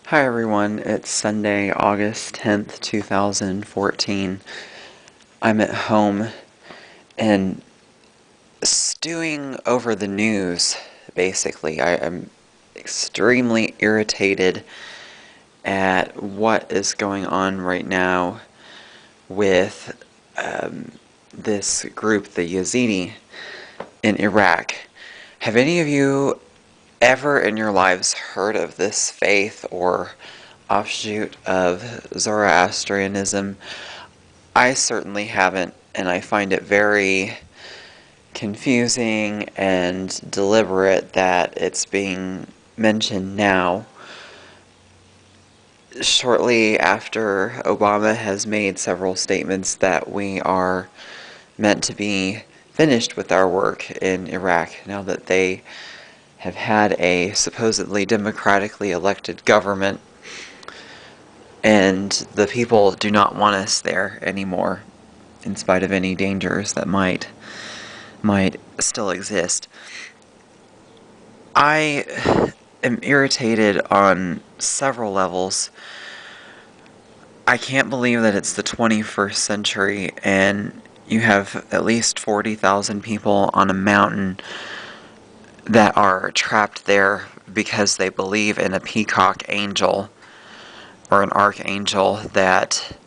Hi everyone, it's Sunday, August 10th, 2014. I'm at home and stewing over the news, basically. I'm extremely irritated at what is going on right now with this group, the Yazidi, in Iraq. Have any of you ever in your lives heard of this faith or offshoot of Zoroastrianism? I certainly haven't, and I find it very confusing and deliberate that it's being mentioned now, shortly after Obama has made several statements that we are meant to be finished with our work in Iraq now that they have had a supposedly democratically elected government and the people do not want us there anymore, in spite of any dangers that might still exist. I am irritated on several levels. I can't believe that it's the 21st century and you have at least 40,000 people on a mountain that are trapped there because they believe in a peacock angel or an archangel that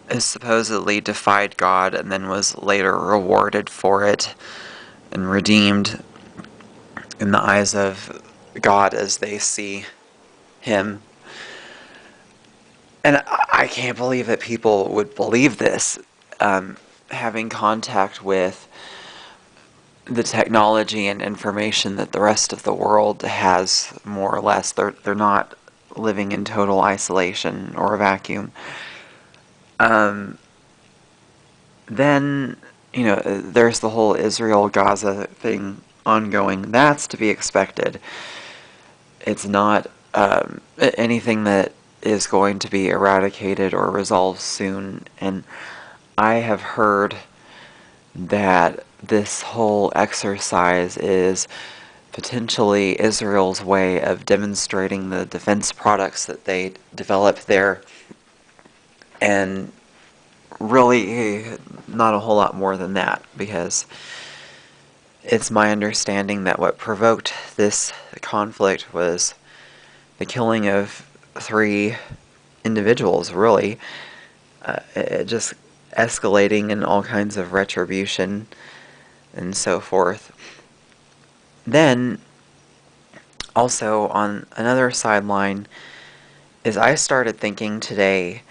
has supposedly defied God and then was later rewarded for it and redeemed in the eyes of God as they see him. And I can't believe that people would believe this, having contact with the technology and information that the rest of the world has, more or less. They're not living in total isolation or a vacuum. Then, there's the whole Israel-Gaza thing ongoing. That's to be expected. It's not anything that is going to be eradicated or resolved soon. And I have heard that this whole exercise is potentially Israel's way of demonstrating the defense products that they develop there, and really not a whole lot more than that, because it's my understanding that what provoked this conflict was the killing of 3 individuals, really. It just escalating in all kinds of retribution and so forth. Then, also on another sideline, is I started thinking today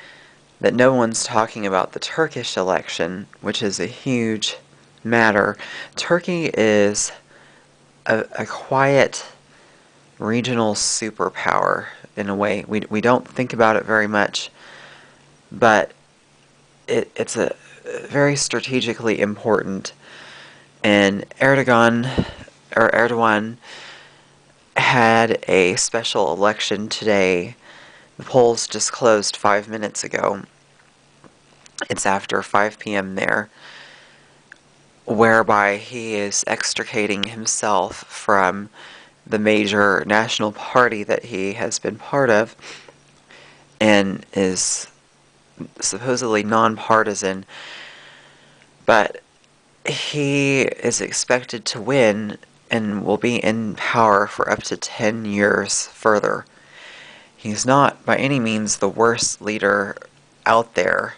that no one's talking about the Turkish election, which is a huge matter. Turkey is a quiet regional superpower in a way. We don't think about it very much, but it's a very strategically important. And Erdogan had a special election today. The polls just closed 5 minutes ago. It's after 5 p.m. there, whereby he is extricating himself from the major national party that he has been part of and is supposedly nonpartisan, but he is expected to win and will be in power for up to 10 years further. He's not by any means the worst leader out there,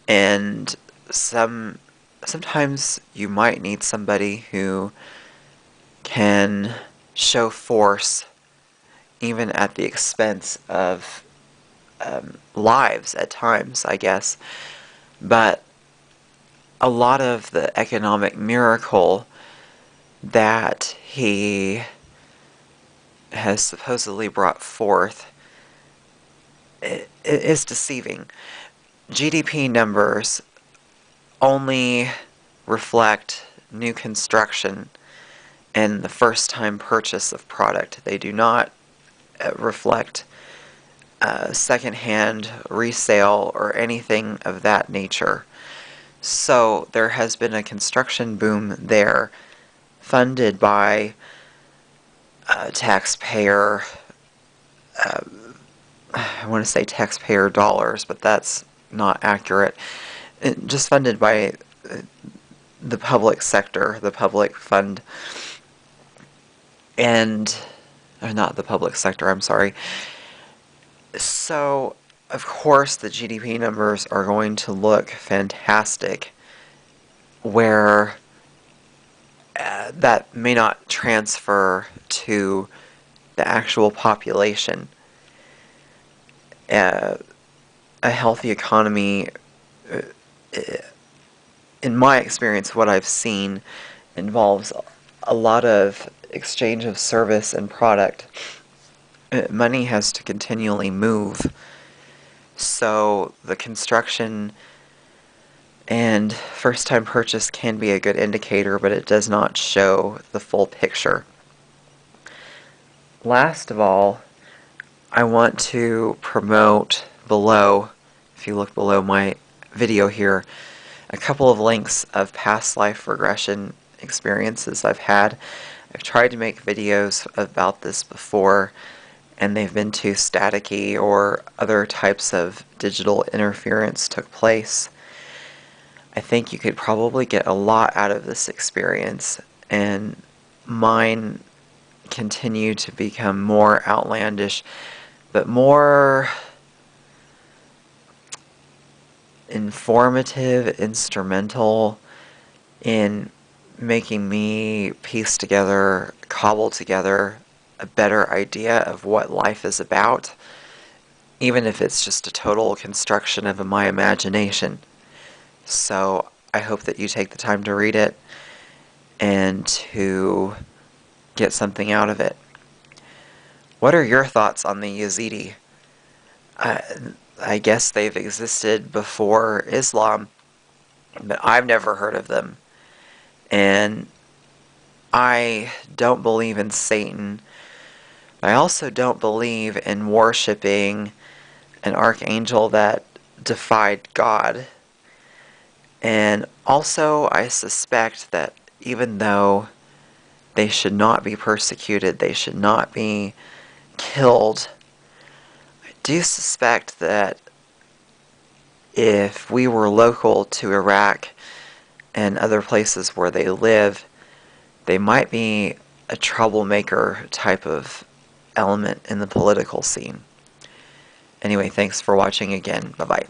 and sometimes you might need somebody who can show force even at the expense of lives at times, I guess. But a lot of the economic miracle that he has supposedly brought forth is deceiving. GDP numbers only reflect new construction and the first-time purchase of product. They do not reflect second-hand resale or anything of that nature. So there has been a construction boom there, funded by taxpayer I want to say taxpayer dollars, but that's not accurate. Just funded by the public sector, the public fund, and not the public sector, I'm sorry. So, of course, the GDP numbers are going to look fantastic, where that may not transfer to the actual population. A healthy economy, in my experience, what I've seen involves a lot of exchange of service and product. Money has to continually move. So the construction and first-time purchase can be a good indicator, but it does not show the full picture. Last of all, I want to promote below, if you look below my video here, a couple of links of past life regression experiences I've had. I've tried to make videos about this before, and they've been too staticky, or other types of digital interference took place. I think you could probably get a lot out of this experience, and mine continue to become more outlandish, but more informative, instrumental in making me piece together, cobble together a better idea of what life is about, even if it's just a total construction of my imagination. So I hope that you take the time to read it and to get something out of it. What are your thoughts on the Yazidi? I guess they've existed before Islam, but I've never heard of them. And I don't believe in Satan. I also don't believe in worshiping an archangel that defied God. And also, I suspect that even though they should not be persecuted, they should not be killed, I do suspect that if we were local to Iraq and other places where they live, they might be a troublemaker type of element in the political scene. Anyway, thanks for watching again. Bye-bye.